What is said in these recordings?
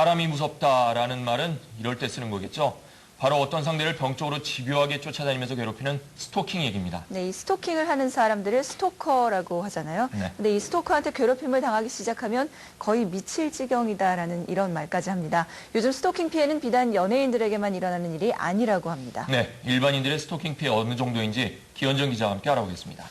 사람이 무섭다라는 말은 이럴 때 쓰는 거겠죠. 바로 어떤 상대를 병적으로 집요하게 쫓아다니면서 괴롭히는 스토킹 얘기입니다. 네, 이 스토킹을 하는 사람들을 스토커라고 하잖아요. 네. 근데 이 스토커한테 괴롭힘을 당하기 시작하면 거의 미칠 지경이다라는 이런 말까지 합니다. 요즘 스토킹 피해는 비단 연예인들에게만 일어나는 일이 아니라고 합니다. 네, 일반인들의 스토킹 피해 어느 정도인지 기현정 기자와 함께 알아보겠습니다.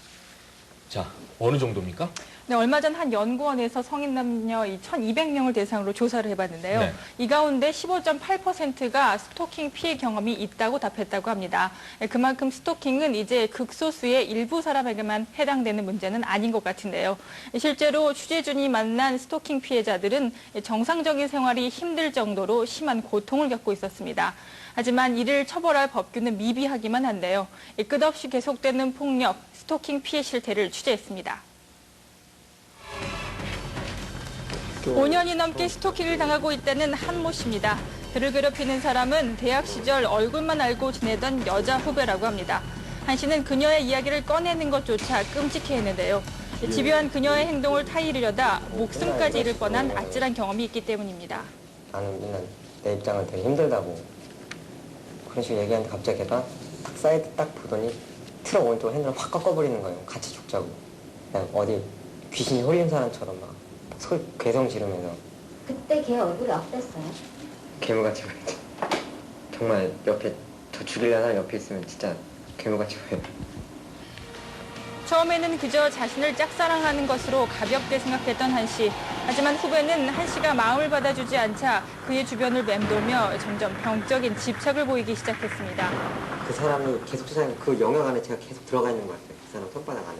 자, 어느 정도입니까? 네, 얼마 전 한 연구원에서 성인 남녀 1,200명을 대상으로 조사를 해봤는데요. 네. 이 가운데 15.8%가 스토킹 피해 경험이 있다고 답했다고 합니다. 그만큼 스토킹은 이제 극소수의 일부 사람에게만 해당되는 문제는 아닌 것 같은데요. 실제로 취재진이 만난 스토킹 피해자들은 정상적인 생활이 힘들 정도로 심한 고통을 겪고 있었습니다. 하지만 이를 처벌할 법규는 미비하기만 한데요. 끝없이 계속되는 폭력, 스토킹 피해 실태를 취재했습니다. 5년이 넘게 스토킹을 당하고 있다는 한모 씨입니다. 그를 괴롭히는 사람은 대학 시절 얼굴만 알고 지내던 여자 후배라고 합니다. 한 씨는 그녀의 이야기를 꺼내는 것조차 끔찍해했는데요. 집요한 그녀의 행동을 타이르려다 목숨까지 잃을 뻔한 아찔한 경험이 있기 때문입니다. 나는 맨날 내 입장은 되게 힘들다고 그런 식으로 얘기하는데 갑자기 걔가 딱 사이드 딱 보더니 트럭 오른쪽 핸들을 확 꺾어버리는 거예요. 같이 죽자고. 그냥 어디 귀신이 홀린 사람처럼 막 괴성 지르면서. 그때 걔 얼굴이 어땠어요? 괴물같이 보였죠. 정말 옆에 저 죽이려는 사람 옆에 있으면 진짜 괴물같이 보여요. 처음에는 그저 자신을 짝사랑하는 것으로 가볍게 생각했던 한 씨. 하지만 후배는 한 씨가 마음을 받아주지 않자 그의 주변을 맴돌며 점점 병적인 집착을 보이기 시작했습니다. 그 사람이 계속 쫓아다니는 그 영역 안에 제가 계속 들어가 있는 것 같아요. 그 사람 손바닥 안에.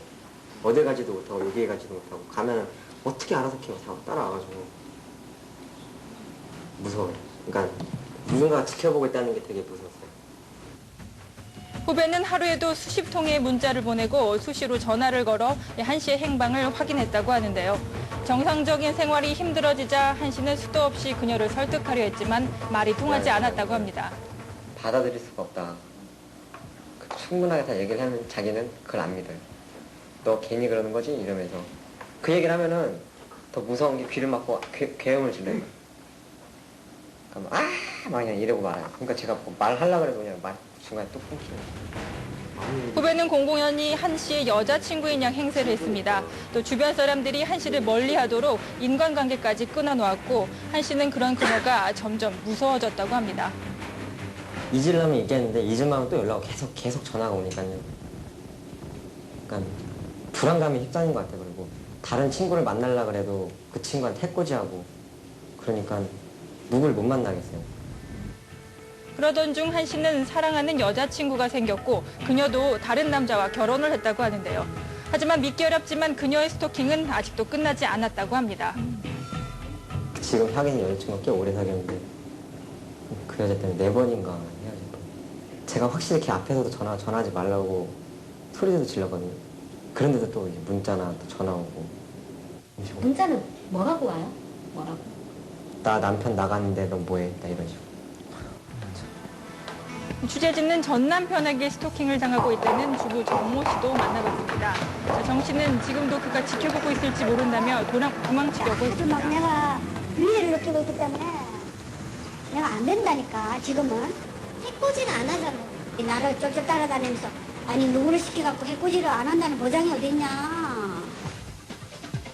어딜 가지도 못하고 여기에 가지도 못하고 가면은 어떻게 알아서 걔가 따라와가지고 무서워요. 그러니까 누군가 지켜보고 있다는 게 되게 무서웠어요. 후배는 하루에도 수십 통의 문자를 보내고 수시로 전화를 걸어 한 씨의 행방을 확인했다고 하는데요. 정상적인 생활이 힘들어지자 한 씨는 수도 없이 그녀를 설득하려 했지만 말이 통하지 않았다고 합니다. 받아들일 수가 없다. 충분하게 다 얘기를 하면 자기는 그걸 안 믿어요. 너 괜히 그러는 거지? 이러면서. 그 얘기를 하면은 더 무서운 게 귀를 막고 괴음을 질러요. 그러니까 막 그냥 이러고 말아요. 그러니까 제가 뭐 말하려고 해도 그냥 말 중간에 또 끊기는. 후배는 공공연히 한 씨의 여자친구인 양 행세를 했습니다. 또 주변 사람들이 한 씨를 멀리하도록 인간관계까지 끊어놓았고 한 씨는 그런 그녀가 점점 무서워졌다고 합니다. 잊으려면 잊겠는데 잊으면 또 연락 계속 전화가 오니까요. 그러니까 불안감이 휩싸인 것 같아요. 그리고 다른 친구를 만나려고 해도 그 친구한테 해코지하고 그러니까 누굴 못 만나겠어요. 그러던 중 한 씨는 사랑하는 여자친구가 생겼고 그녀도 다른 남자와 결혼을 했다고 하는데요. 하지만 믿기 어렵지만 그녀의 스토킹은 아직도 끝나지 않았다고 합니다. 지금 사귄 여자친구가 꽤 오래 사귀었는데 그 여자 때문에 4번인가 헤어졌고 제가 확실히 걔 앞에서도 전화하지 말라고 소리도 질렀거든요. 그런데도 또 문자나 또 전화 오고. 문자는 뭐라고 와요? 뭐라고? 나 남편 나갔는데 너 뭐해? 나 이런 식으로. 취재진은 전 남편에게 스토킹을 당하고 있다는 주부 정모 씨도 만나봤습니다. 정 씨는 지금도 그가 지켜보고 있을지 모른다며 도망치려고 했습니다. 막 내가 위해를 느끼고 있기 때문에 내가 안 된다니까. 지금은 해코지는 안 하잖아. 나를 쫄쫄 따라다니면서 아니 누구를 시켜갖고 해코지를 안 한다는 보장이 어딨냐.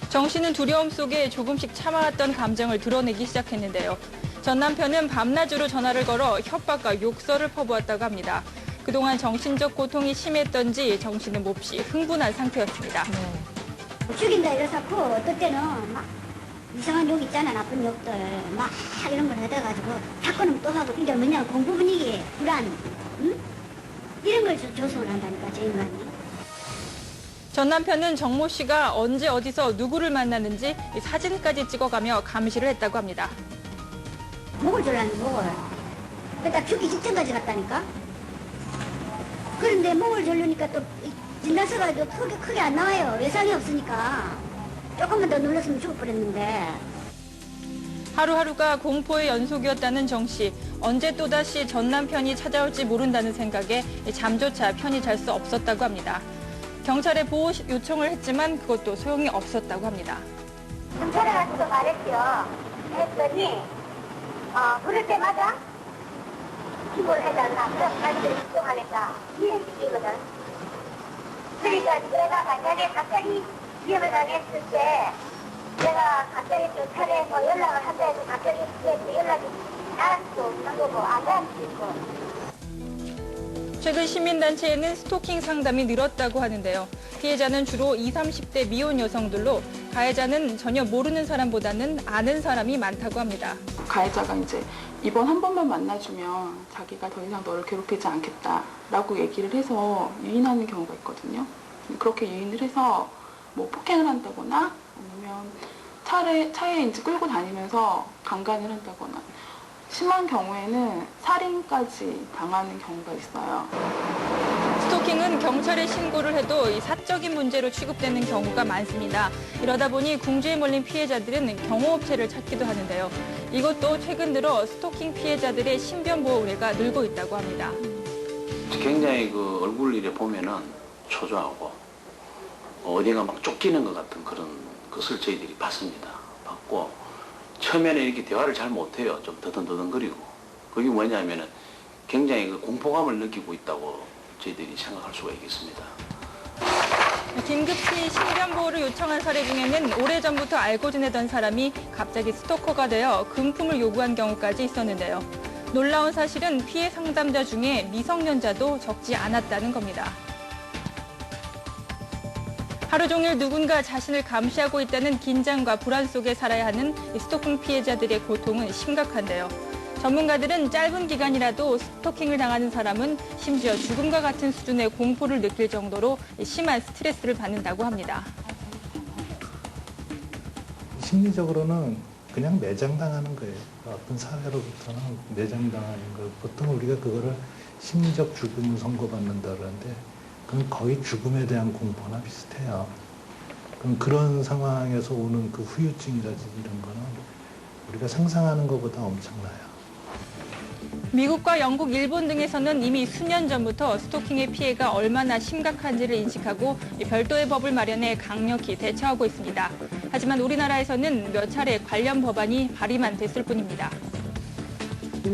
정 씨는 두려움 속에 조금씩 참아왔던 감정을 드러내기 시작했는데요. 전 남편은 밤낮으로 전화를 걸어 협박과 욕설을 퍼부었다고 합니다. 그동안 정신적 고통이 심했던지 정 씨는 몹시 흥분한 상태였습니다. 죽인다 이래서고 어떨 때는 막 이상한 욕 있잖아. 나쁜 욕들 막 이런 걸 해대가지고 사건은 또 하고. 이게 뭐냐 공부 분위기 불안 응? 이런 걸 조성을 한다니까 저 인간이. 전 남편은 정모 씨가 언제 어디서 누구를 만나는지 사진까지 찍어가며 감시를 했다고 합니다. 목을 졸라니 목을. 그러니까 죽기 직전까지 갔다니까. 그런데 목을 졸르니까 또 진단서가 크게 안 나와요. 외상이 없으니까. 조금만 더 눌렀으면 죽을 뻔했는데. 하루하루가 공포의 연속이었다는 정 씨. 언제 또다시 전 남편이 찾아올지 모른다는 생각에 잠조차 편히 잘 수 없었다고 합니다. 경찰에 보호 요청을 했지만 그것도 소용이 없었다고 합니다. 경찰에 가서 말했죠. 했더니 그럴 때마다 기부를 해달라. 그럼 자기들이 집중하겠다. 이런 식이거든. 그러니까 내가 만약에 갑자기 위험을 당했을 때 내가 갑자기 경찰에 뭐 연락을 한다 해서 갑자기 연락이 닿을 수도 없는 거고 안 닿을 수 있고. 최근 시민단체에는 스토킹 상담이 늘었다고 하는데요. 피해자는 주로 20, 30대 미혼 여성들로 가해자는 전혀 모르는 사람보다는 아는 사람이 많다고 합니다. 가해자가 이제 이번 한 번만 만나주면 자기가 더 이상 너를 괴롭히지 않겠다라고 얘기를 해서 유인하는 경우가 있거든요. 그렇게 유인을 해서 뭐 폭행을 한다거나 아니면 차에 이제 끌고 다니면서 강간을 한다거나 심한 경우에는 살인까지 당하는 경우가 있어요. 스토킹은 경찰에 신고를 해도 이 사적인 문제로 취급되는 경우가 많습니다. 이러다 보니 궁지에 몰린 피해자들은 경호업체를 찾기도 하는데요. 이것도 최근 들어 스토킹 피해자들의 신변 보호 의뢰가 늘고 있다고 합니다. 굉장히 그 얼굴 일에 보면은 초조하고 어디가 막 쫓기는 것 같은 그런 것을 저희들이 봤습니다. 봤고 처음에는 이렇게 대화를 잘 못해요. 좀 더듬더듬거리고. 그게 뭐냐면은 굉장히 그 공포감을 느끼고 있다고 저희들이 생각할 수가 있겠습니다. 긴급히 신변보호를 요청한 사례 중에는 오래전부터 알고 지내던 사람이 갑자기 스토커가 되어 금품을 요구한 경우까지 있었는데요. 놀라운 사실은 피해 상담자 중에 미성년자도 적지 않았다는 겁니다. 하루 종일 누군가 자신을 감시하고 있다는 긴장과 불안 속에 살아야 하는 스토킹 피해자들의 고통은 심각한데요. 전문가들은 짧은 기간이라도 스토킹을 당하는 사람은 심지어 죽음과 같은 수준의 공포를 느낄 정도로 심한 스트레스를 받는다고 합니다. 심리적으로는 그냥 매장당하는 거예요. 어떤 사회로부터는 매장당하는 거. 보통 우리가 그거를 심리적 죽음을 선고받는다 그러는데 그건 거의 죽음에 대한 공포나 비슷해요. 그럼 그런 상황에서 오는 그 후유증이라든지 이런 거는 우리가 상상하는 것보다 엄청나요. 미국과 영국, 일본 등에서는 이미 수년 전부터 스토킹의 피해가 얼마나 심각한지를 인식하고 별도의 법을 마련해 강력히 대처하고 있습니다. 하지만 우리나라에서는 몇 차례 관련 법안이 발의만 됐을 뿐입니다.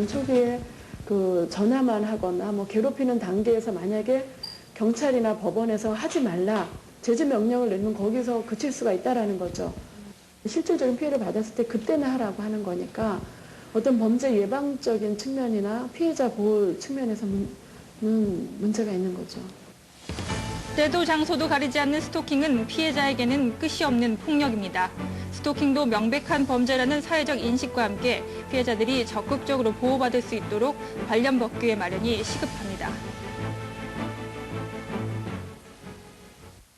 초기에 그 전화만 하거나 뭐 괴롭히는 단계에서 만약에 경찰이나 법원에서 하지 말라 제재 명령을 내면 거기서 그칠 수가 있다라는 거죠. 실질적인 피해를 받았을 때 그때는 하라고 하는 거니까 어떤 범죄 예방적인 측면이나 피해자 보호 측면에서는 문제가 있는 거죠. 때도 장소도 가리지 않는 스토킹은 피해자에게는 끝이 없는 폭력입니다. 스토킹도 명백한 범죄라는 사회적 인식과 함께 피해자들이 적극적으로 보호받을 수 있도록 관련 법규의 마련이 시급합니다.